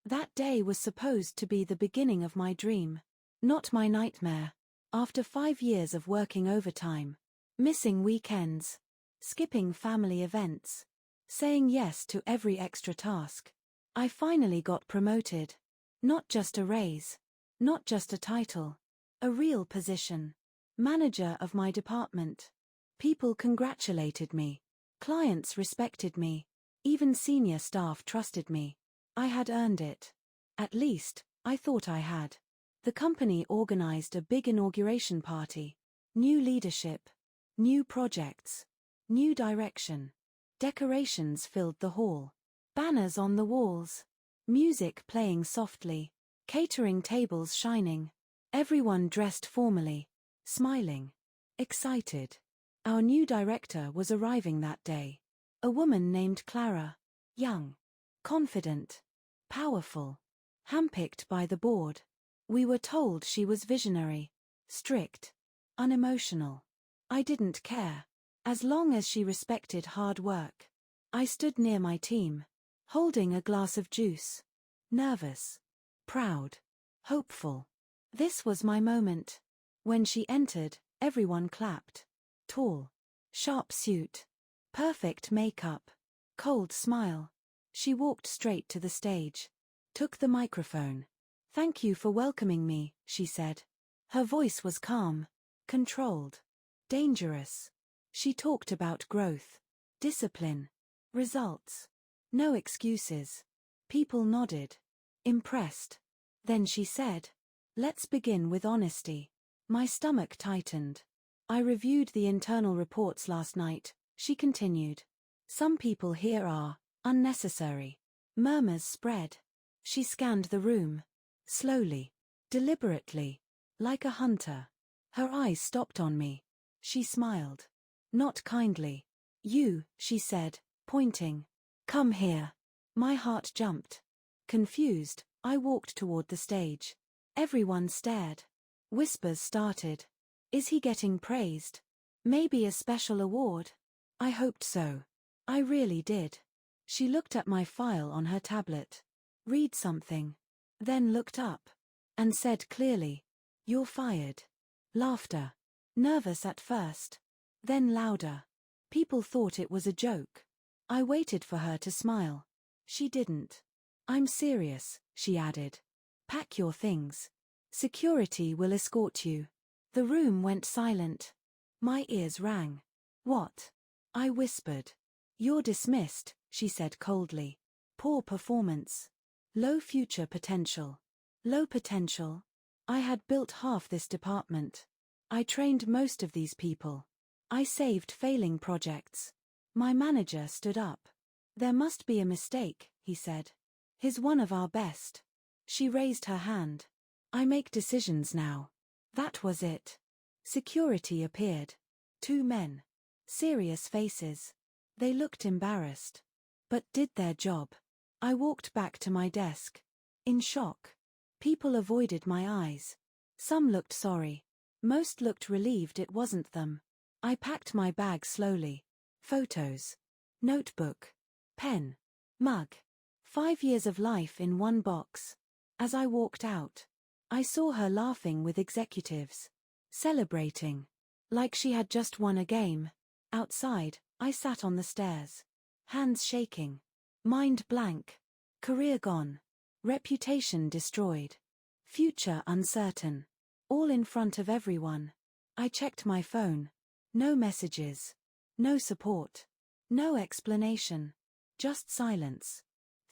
That day was supposed to be the beginning of my dream, not my nightmare. After 5 years of working overtime, missing weekends, skipping family events, saying yes to every extra task, I finally got promoted. Not just a raise, not just a title, a real position. Manager of my department. People congratulated me. Clients respected me. Even senior staff trusted me. I had earned it. At least, I thought I had. The company organized a big inauguration party. New leadership. New projects. New direction. Decorations filled the hall. Banners on the walls. Music playing softly. Catering tables shining. Everyone dressed formally. Smiling. Excited. Our new director was arriving that day. A woman named Clara. Young. Confident. Powerful. Handpicked by the board. We were told she was visionary. Strict. Unemotional. I didn't care. As long as she respected hard work. I stood near my team. Holding a glass of juice. Nervous. Proud. Hopeful. This was my moment. When she entered, everyone clapped. Tall. Sharp suit. Perfect makeup. Cold smile. She walked straight to the stage. Took the microphone. "Thank you for welcoming me," she said. Her voice was calm. Controlled. Dangerous. She talked about growth. Discipline. Results. No excuses. People nodded. Impressed. Then she said, "Let's begin with honesty." My stomach tightened. "I reviewed the internal reports last night," she continued. "Some people here are unnecessary." Murmurs spread. She scanned the room. Slowly. Deliberately. Like a hunter. Her eyes stopped on me. She smiled. Not kindly. "You," she said, pointing. "Come here." My heart jumped. Confused, I walked toward the stage. Everyone stared. Whispers started. Is he getting praised? Maybe a special award? I hoped so. I really did. She looked at my file on her tablet. Read something. Then looked up. And said clearly, "You're fired." Laughter. Nervous at first. Then louder. People thought it was a joke. I waited for her to smile. She didn't. "I'm serious," she added. "Pack your things. Security will escort you." The room went silent. My ears rang. "What?" I whispered. "You're dismissed," she said coldly. "Poor performance. Low future potential." Low potential? I had built half this department. I trained most of these people. I saved failing projects. My manager stood up. "There must be a mistake," he said. "He's one of our best." She raised her hand. "I make decisions now." That was it. Security appeared. 2 men. Serious faces. They looked embarrassed. But did their job. I walked back to my desk. In shock. People avoided my eyes. Some looked sorry. Most looked relieved it wasn't them. I packed my bag slowly. Photos. Notebook. Pen. Mug. 5 years of life in one box. As I walked out, I saw her laughing with executives. Celebrating. Like she had just won a game. Outside, I sat on the stairs. Hands shaking. Mind blank. Career gone. Reputation destroyed. Future uncertain. All in front of everyone. I checked my phone. No messages. No support. No explanation. Just silence.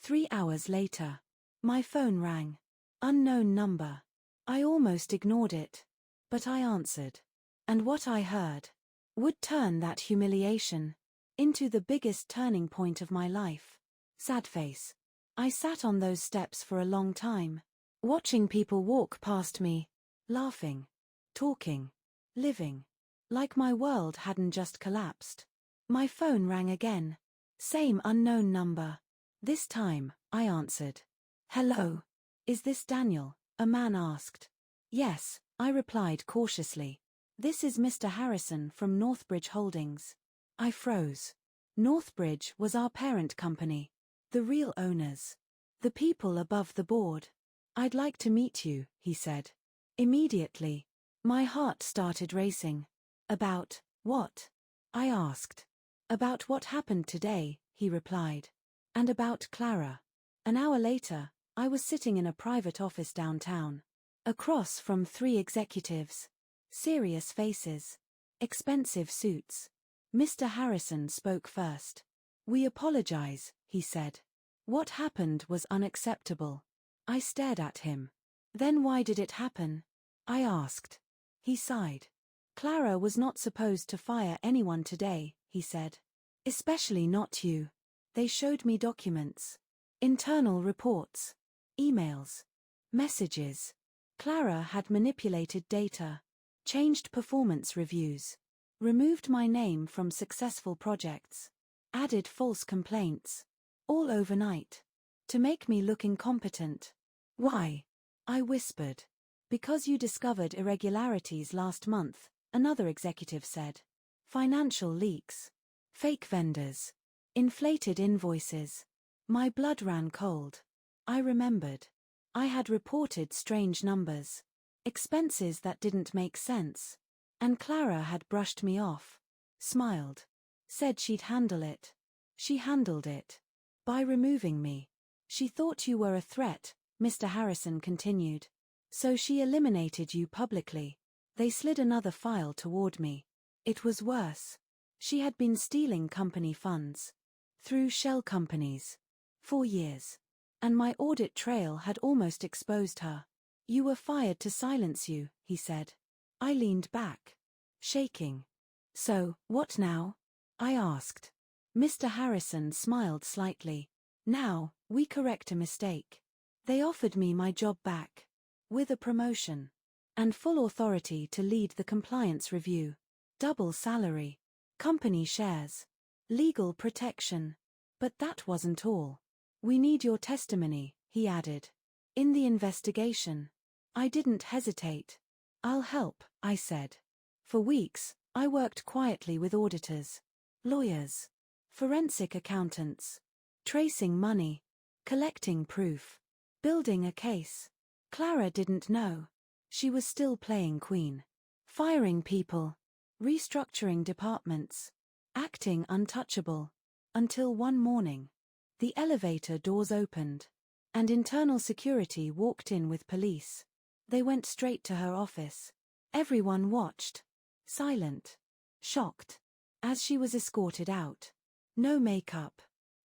3 hours later. My phone rang. Unknown number. I almost ignored it. But I answered. And what I heard would turn that humiliation into the biggest turning point of my life. Sad face. I sat on those steps for a long time, watching people walk past me, laughing, talking, living, like my world hadn't just collapsed. My phone rang again. Same unknown number. This time, I answered. "Hello. Is this Daniel?" a man asked. "Yes," I replied cautiously. "This is Mr. Harrison from Northbridge Holdings." I froze. Northbridge was our parent company. The real owners. The people above the board. I'd like to meet you, he said. Immediately. My heart started racing. About what? I asked. About what happened today, he replied. And about Clara. An hour later, I was sitting in a private office downtown. Across from 3 executives. Serious faces. Expensive suits. Mr. Harrison spoke first. We apologize, he said. What happened was unacceptable. I stared at him. Then why did it happen? I asked. He sighed. Clara was not supposed to fire anyone today, he said. Especially not you. They showed me documents. Internal reports. Emails. Messages. Clara had manipulated data. Changed performance reviews. Removed my name from successful projects. Added false complaints. All overnight. To make me look incompetent. Why? I whispered. Because you discovered irregularities last month, another executive said. Financial leaks. Fake vendors. Inflated invoices. My blood ran cold. I remembered. I had reported strange numbers. Expenses that didn't make sense. And Clara had brushed me off. Smiled. Said she'd handle it. She handled it. By removing me. She thought you were a threat, Mr. Harrison continued. So she eliminated you publicly. They slid another file toward me. It was worse. She had been stealing company funds. Through shell companies. For years. And my audit trail had almost exposed her. You were fired to silence you, he said. I leaned back. Shaking. So, what now? I asked. Mr. Harrison smiled slightly. Now, we correct a mistake. They offered me my job back. With a promotion. And full authority to lead the compliance review. Double salary. Company shares. Legal protection. But that wasn't all. We need your testimony, he added. In the investigation. I didn't hesitate. I'll help, I said. For weeks, I worked quietly with auditors. Lawyers. Forensic accountants. Tracing money. Collecting proof. Building a case. Clara didn't know. She was still playing queen. Firing people. Restructuring departments. Acting untouchable. Until one morning. The elevator doors opened. And internal security walked in with police. They went straight to her office. Everyone watched. Silent. Shocked. As she was escorted out. No makeup.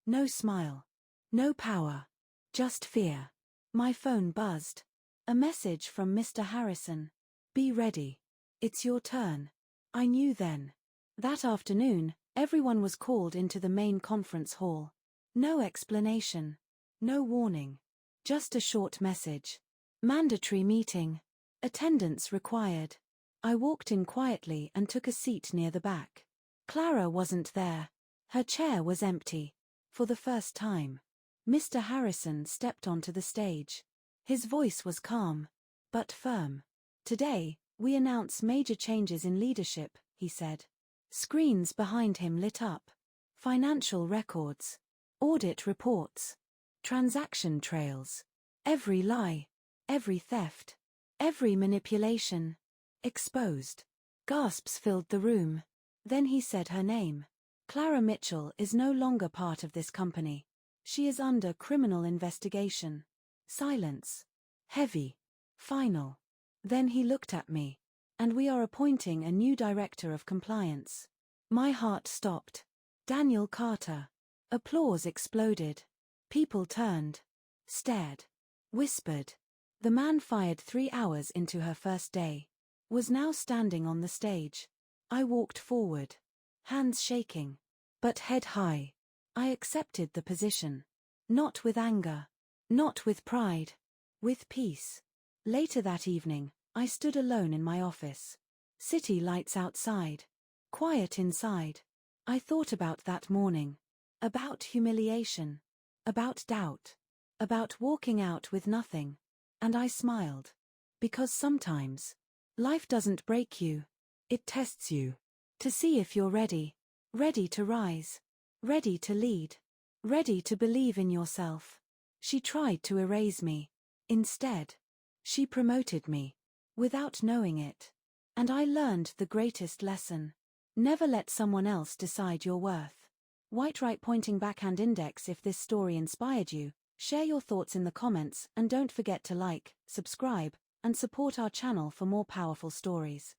No smile. No power. Just fear. My phone buzzed. A message from Mr. Harrison. Be ready. It's your turn. I knew then. That afternoon, everyone was called into the main conference hall. No explanation. No warning. Just a short message. Mandatory meeting. Attendance required. I walked in quietly and took a seat near the back. Clara wasn't there. Her chair was empty. For the first time. Mr. Harrison stepped onto the stage. His voice was calm. But firm. Today, we announce major changes in leadership, he said. Screens behind him lit up. Financial records. Audit reports. Transaction trails. Every lie. Every theft. Every manipulation. Exposed. Gasps filled the room. Then he said her name. Clara Mitchell is no longer part of this company. She is under criminal investigation. Silence. Heavy. Final. Then he looked at me. And we are appointing a new director of compliance. My heart stopped. Daniel Carter. Applause exploded. People turned. Stared. Whispered. The man fired 3 hours into her first day. Was now standing on the stage. I walked forward. Hands shaking. But head high. I accepted the position. Not with anger. Not with pride. With peace. Later that evening, I stood alone in my office. City lights outside. Quiet inside. I thought about that morning. About humiliation. About doubt. About walking out with nothing. And I smiled. Because sometimes, life doesn't break you. It tests you. To see if you're ready. Ready to rise. Ready to lead. Ready to believe in yourself. She tried to erase me. Instead, she promoted me. Without knowing it. And I learned the greatest lesson. Never let someone else decide your worth. White right pointing backhand index. If this story inspired you, share your thoughts in the comments and don't forget to like, subscribe, and support our channel for more powerful stories.